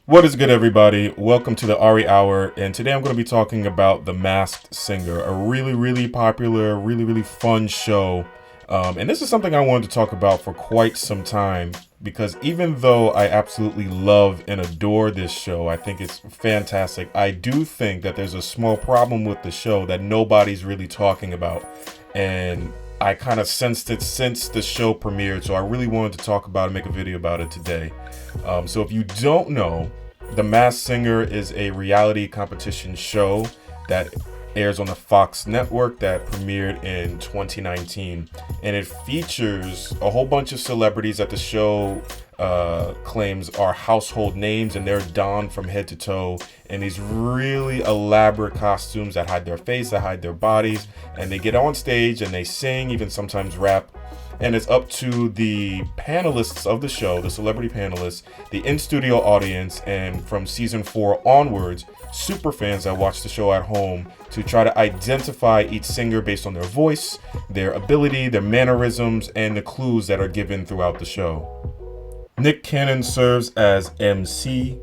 What is good, everybody? Welcome to the Ari Hour, and today I'm going to be talking about The Masked Singer, a really popular, really fun show. And this is something I wanted to talk about for quite some time, because even though I absolutely love and adore this show, I think it's fantastic, I do think that there's a small problem with the show that nobody's really talking about. And I kind of sensed it since the show premiered, so I really wanted to talk about it and make a video about it today. So if you don't know, The Masked Singer is a reality competition show that airs on the Fox network that premiered in 2019. And it features a whole bunch of celebrities that the show claims are household names, and they're donned from head to toe in these really elaborate costumes that hide their face, that hide their bodies, and they get on stage and they sing, even sometimes rap. And it's up to the panelists of the show, the celebrity panelists, the in-studio audience, and from season 4 onwards, super fans that watch the show at home to try to identify each singer based on their voice, their ability, their mannerisms, and the clues that are given throughout the show. Nick Cannon serves as MC,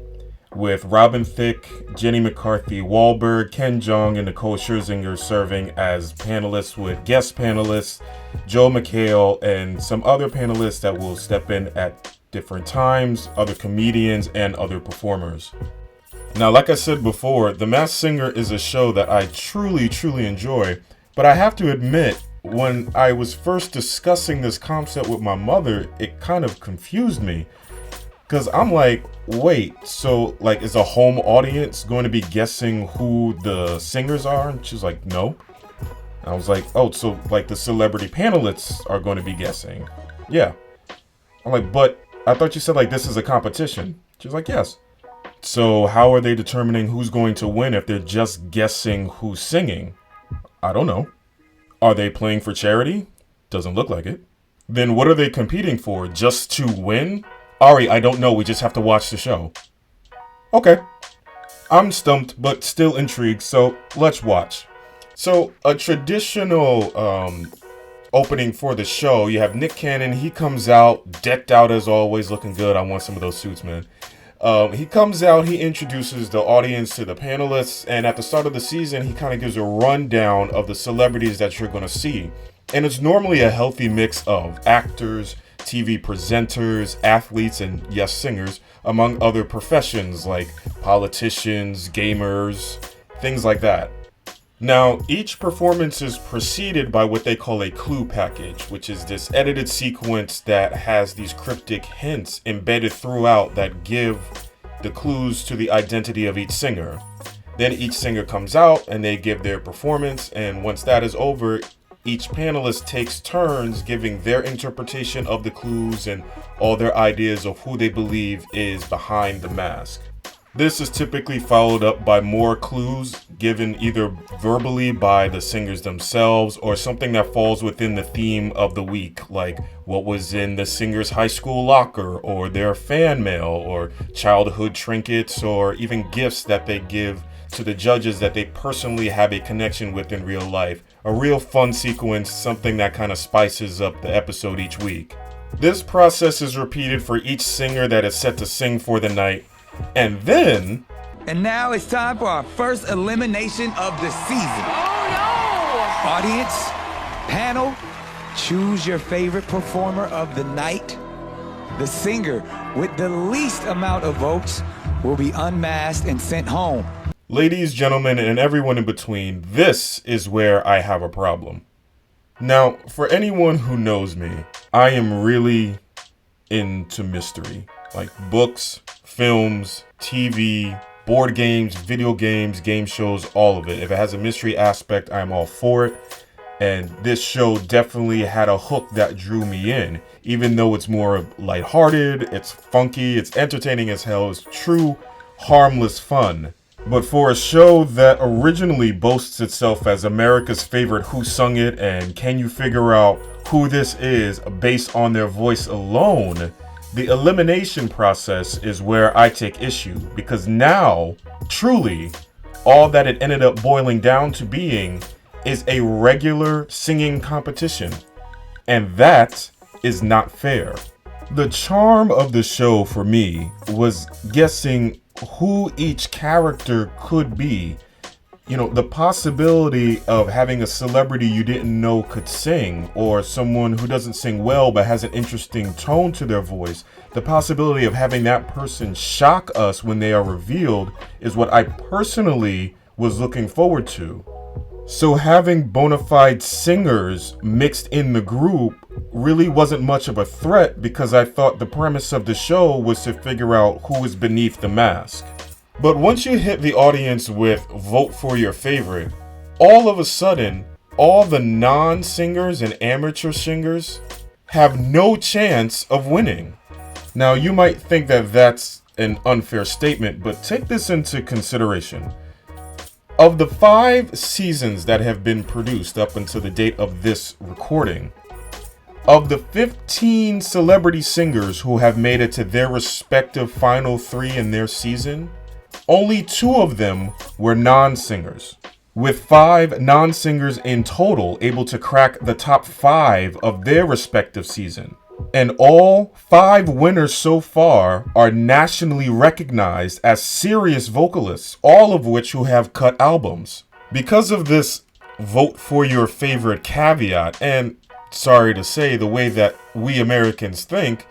with Robin Thicke, Jenny McCarthy Wahlberg, Ken Jeong, and Nicole Scherzinger serving as panelists, with guest panelists Joe McHale and some other panelists that will step in at different times, other comedians, and other performers. Now, like I said before, The Masked Singer is a show that I truly enjoy, but I have to admit, when I was first discussing this concept with my mother, it kind of confused me. Because I'm like, wait, so like is a home audience going to be guessing who the singers are? And she's like, no. And I was like, oh, so like the celebrity panelists are going to be guessing. Yeah. I'm like, but I thought you said like this is a competition. She's like, yes. So how are they determining who's going to win if they're just guessing who's singing? I don't know. Are they playing for charity? Doesn't look like it. Then what are they competing for? Just to win? Ari, I don't know. We just have to watch the show. Okay. I'm stumped, but still intrigued, so let's watch. So, a traditional opening for the show, you have Nick Cannon. He comes out, decked out as always, looking good. I want some of those suits, man. He comes out, he introduces the audience to the panelists, and at the start of the season, he kind of gives a rundown of the celebrities that you're going to see. And it's normally a healthy mix of actors, TV presenters, athletes, and yes, singers, among other professions like politicians, gamers, things like that. Now, each performance is preceded by what they call a clue package, which is this edited sequence that has these cryptic hints embedded throughout that give the clues to the identity of each singer. Then each singer comes out and they give their performance, and once that is over, each panelist takes turns giving their interpretation of the clues and all their ideas of who they believe is behind the mask. This is typically followed up by more clues given either verbally by the singers themselves or something that falls within the theme of the week, like what was in the singer's high school locker, or their fan mail, or childhood trinkets, or even gifts that they give to the judges that they personally have a connection with in real life. A real fun sequence, something that kind of spices up the episode each week. This process is repeated for each singer that is set to sing for the night. And then... And now it's time for our first elimination of the season. Oh no! Audience, panel, choose your favorite performer of the night. The singer with the least amount of votes will be unmasked and sent home. Ladies, gentlemen, and everyone in between, this is where I have a problem. Now, for anyone who knows me, I am really into mystery. Like books, films, TV, board games, video games, game shows, all of it. If it has a mystery aspect, I'm all for it. And this show definitely had a hook that drew me in. Even though it's more lighthearted, it's funky, it's entertaining as hell, it's true, harmless fun. But for a show that originally boasts itself as America's favorite Who Sung It and Can You Figure Out Who This Is based on their voice alone, the elimination process is where I take issue, because now, truly, all that it ended up boiling down to being is a regular singing competition. And that is not fair. The charm of the show for me was guessing who each character could be. You know, the possibility of having a celebrity you didn't know could sing, or someone who doesn't sing well but has an interesting tone to their voice, the possibility of having that person shock us when they are revealed is what I personally was looking forward to. So having bona fide singers mixed in the group really wasn't much of a threat, because I thought the premise of the show was to figure out who was beneath the mask. But once you hit the audience with vote for your favorite, all of a sudden, all the non-singers and amateur singers have no chance of winning. Now, you might think that that's an unfair statement, but take this into consideration. Of the 5 seasons that have been produced up until the date of this recording, of the 15 celebrity singers who have made it to their respective final 3 in their season, only 2 of them were non-singers, with 5 non-singers in total able to crack the top 5 of their respective season. And all 5 winners so far are nationally recognized as serious vocalists, all of which who have cut albums. Because of this vote for your favorite caveat, and sorry to say, the way that we Americans think,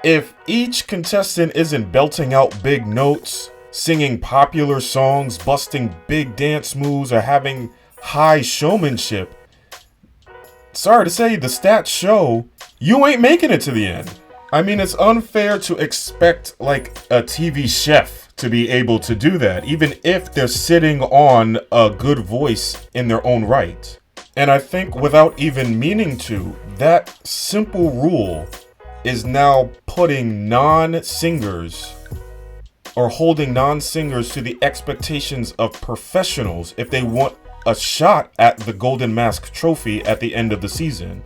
if each contestant isn't belting out big notes, singing popular songs, busting big dance moves, or having high showmanship, sorry to say, the stats show you ain't making it to the end. I mean, it's unfair to expect like a TV chef to be able to do that, even if they're sitting on a good voice in their own right. And I think without even meaning to, that simple rule is now putting non-singers or holding non-singers to the expectations of professionals if they want a shot at the Golden Mask trophy at the end of the season.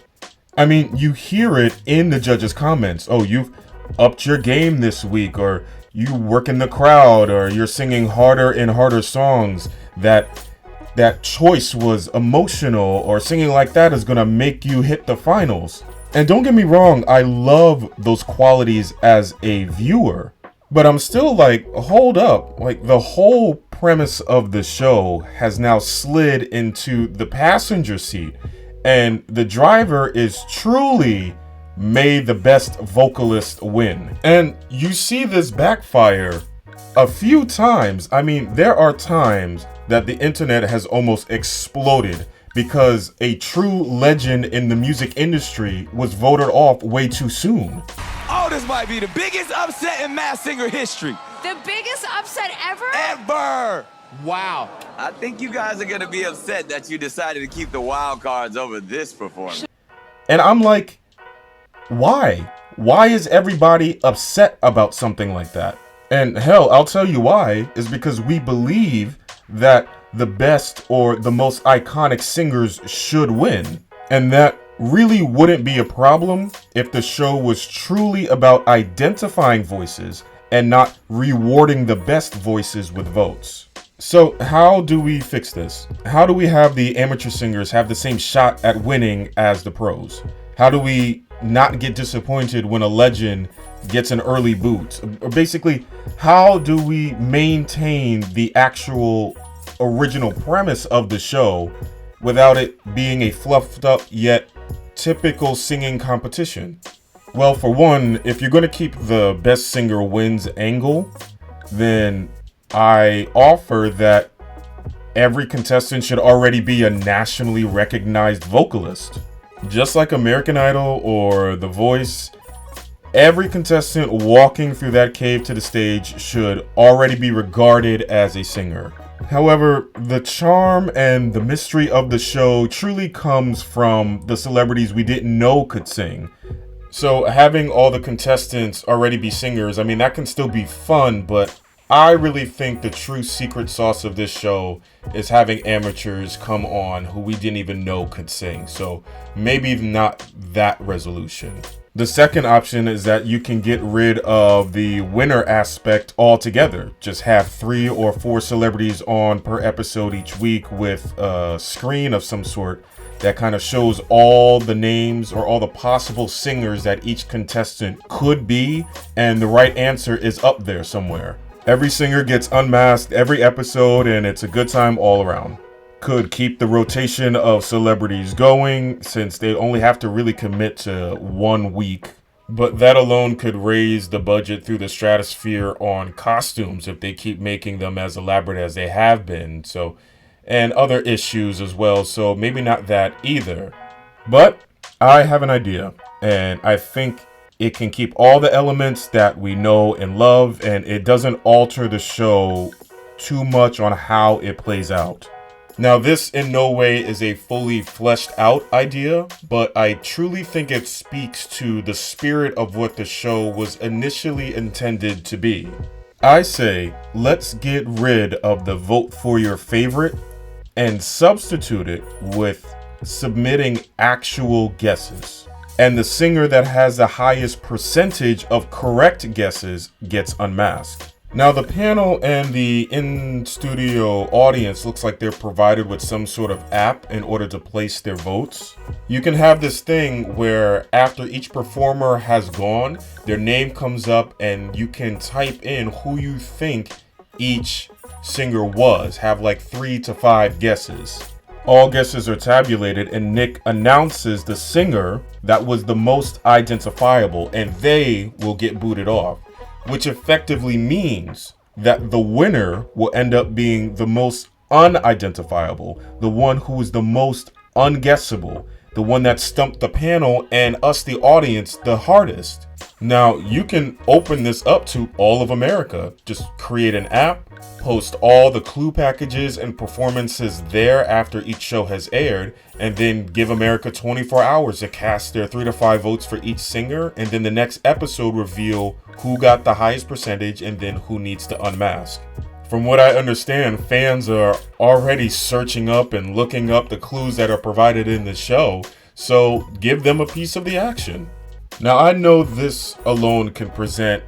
I mean, you hear it in the judges' comments. Oh, you've upped your game this week, or you work in the crowd, or you're singing harder and harder songs. That choice was emotional, or singing like that is gonna make you hit the finals. And don't get me wrong, I love those qualities as a viewer. But I'm still like, hold up. Like, the whole premise of the show has now slid into the passenger seat. And the driver is truly may the best vocalist win. And you see this backfire a few times. I mean, there are times that the internet has almost exploded because a true legend in the music industry was voted off way too soon. Oh, this might be the biggest upset in Masked Singer history. The biggest upset ever? Ever! Wow. I think you guys are gonna be upset that you decided to keep the wild cards over this performance. And I'm like, why? Why is everybody upset about something like that? And hell, I'll tell you why, is because we believe that the best or the most iconic singers should win. And that really wouldn't be a problem if the show was truly about identifying voices and not rewarding the best voices with votes. So how do we fix this? How do we have the amateur singers have the same shot at winning as the pros? How do we not get disappointed when a legend gets an early boot? Or basically, how do we maintain the actual original premise of the show without it being a fluffed up yet typical singing competition? Well, for one, if you're going to keep the best singer wins angle, then I offer that every contestant should already be a nationally recognized vocalist. Just like American Idol or The Voice, every contestant walking through that cave to the stage should already be regarded as a singer. However, the charm and the mystery of the show truly comes from the celebrities we didn't know could sing. So having all the contestants already be singers, I mean, that can still be fun, but I really think the true secret sauce of this show is having amateurs come on who we didn't even know could sing. So maybe not that resolution. The second option is that you can get rid of the winner aspect altogether. Just have 3 or 4 celebrities on per episode each week with a screen of some sort that kind of shows all the names or all the possible singers that each contestant could be, and the right answer is up there somewhere. Every singer gets unmasked every episode, and it's a good time all around. Could keep the rotation of celebrities going, since they only have to really commit to 1 week. But that alone could raise the budget through the stratosphere on costumes if they keep making them as elaborate as they have been. So, and other issues as well. So maybe not that either. But I have an idea, and I think it can keep all the elements that we know and love, and it doesn't alter the show too much on how it plays out. Now, this in no way is a fully fleshed out idea, but I truly think it speaks to the spirit of what the show was initially intended to be. I say, let's get rid of the vote for your favorite and substitute it with submitting actual guesses. And the singer that has the highest percentage of correct guesses gets unmasked. Now, the panel and the in-studio audience looks like they're provided with some sort of app in order to place their votes. You can have this thing where after each performer has gone, their name comes up and you can type in who you think each singer was. Have like 3 to 5 guesses. All guesses are tabulated, and Nick announces the singer that was the most identifiable, and they will get booted off, which effectively means that the winner will end up being the most unidentifiable, the one who is the most unguessable, the one that stumped the panel and us, the audience, the hardest. Now, you can open this up to all of America. Just create an app, post all the clue packages and performances there after each show has aired, and then give America 24 hours to cast their 3 to 5 votes for each singer, and then the next episode reveal who got the highest percentage and then who needs to unmask. From what I understand, fans are already searching up and looking up the clues that are provided in the show, so give them a piece of the action. Now, I know this alone can present,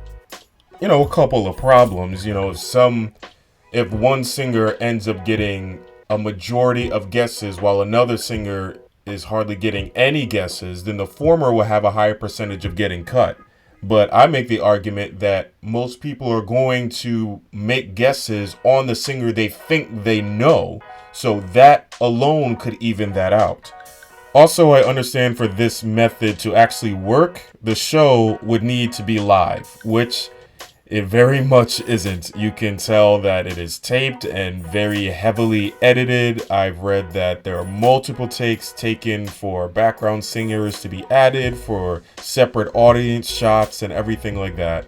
a couple of problems. If one singer ends up getting a majority of guesses while another singer is hardly getting any guesses, then the former will have a higher percentage of getting cut. But I make the argument that most people are going to make guesses on the singer they think they know, so that alone could even that out. Also, I understand for this method to actually work, the show would need to be live, which it very much isn't. You can tell that it is taped and very heavily edited. I've read that there are multiple takes taken for background singers to be added, for separate audience shots and everything like that.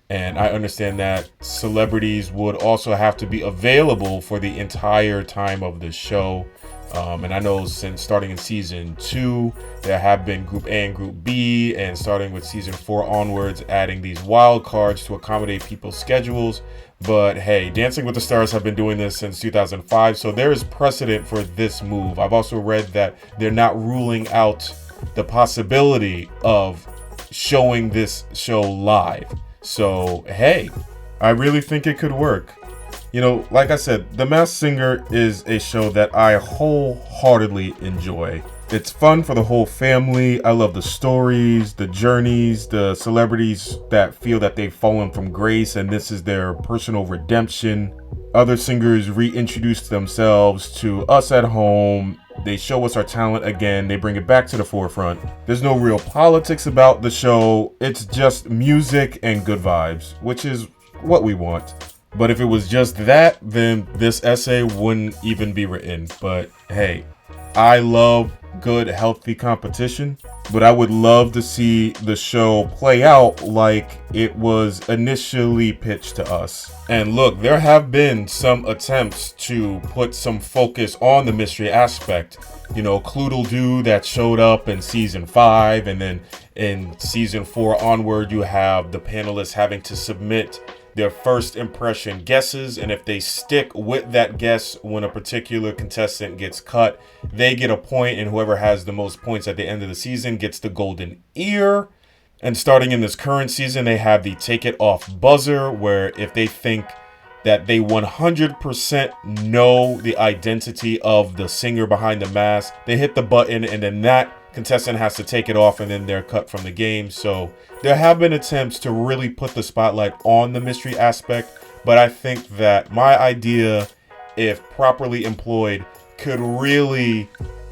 And I understand that celebrities would also have to be available for the entire time of the show. And I know since starting in season 2, there have been Group A and Group B, and starting with season 4 onwards, adding these wild cards to accommodate people's schedules. But hey, Dancing with the Stars have been doing this since 2005, so there is precedent for this move. I've also read that they're not ruling out the possibility of showing this show live. So hey, I really think it could work. Like I said, The Masked Singer is a show that I wholeheartedly enjoy. It's fun for the whole family. I love the stories, the journeys, the celebrities that feel that they've fallen from grace and this is their personal redemption. Other singers reintroduce themselves to us at home. They show us our talent again. They bring it back to the forefront. There's no real politics about the show. It's just music and good vibes, which is what we want. But if it was just that, then this essay wouldn't even be written. But hey, I love good, healthy competition, but I would love to see the show play out like it was initially pitched to us. And look, there have been some attempts to put some focus on the mystery aspect. Cluedo Doo that showed up in season 5, and then in season 4 onward, you have the panelists having to submit their first impression guesses, and if they stick with that guess when a particular contestant gets cut, they get a point, and whoever has the most points at the end of the season gets the golden ear. And starting in this current season, they have the take it off buzzer, where if they think that they 100% know the identity of the singer behind the mask, they hit the button, and then that contestant has to take it off, and then they're cut from the game. So there have been attempts to really put the spotlight on the mystery aspect, but I think that my idea, if properly employed, could really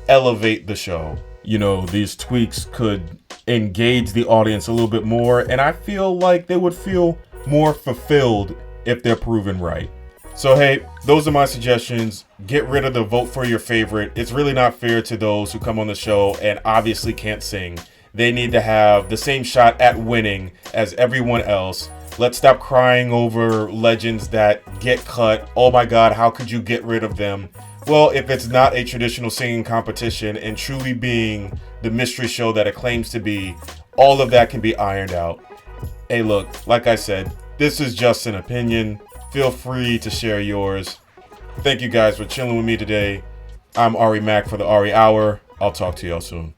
elevate the show. You know, these tweaks could engage the audience a little bit more, and I feel like they would feel more fulfilled if they're proven right. So hey, those are my suggestions. Get rid of the vote for your favorite. It's really not fair to those who come on the show and obviously can't sing. They need to have the same shot at winning as everyone else. Let's stop crying over legends that get cut. Oh my God, how could you get rid of them? Well, if it's not a traditional singing competition and truly being the mystery show that it claims to be, all of that can be ironed out. Hey, look, like I said, this is just an opinion. Feel free to share yours. Thank you guys for chilling with me today. I'm Ari Mack for the Ari Hour. I'll talk to y'all soon.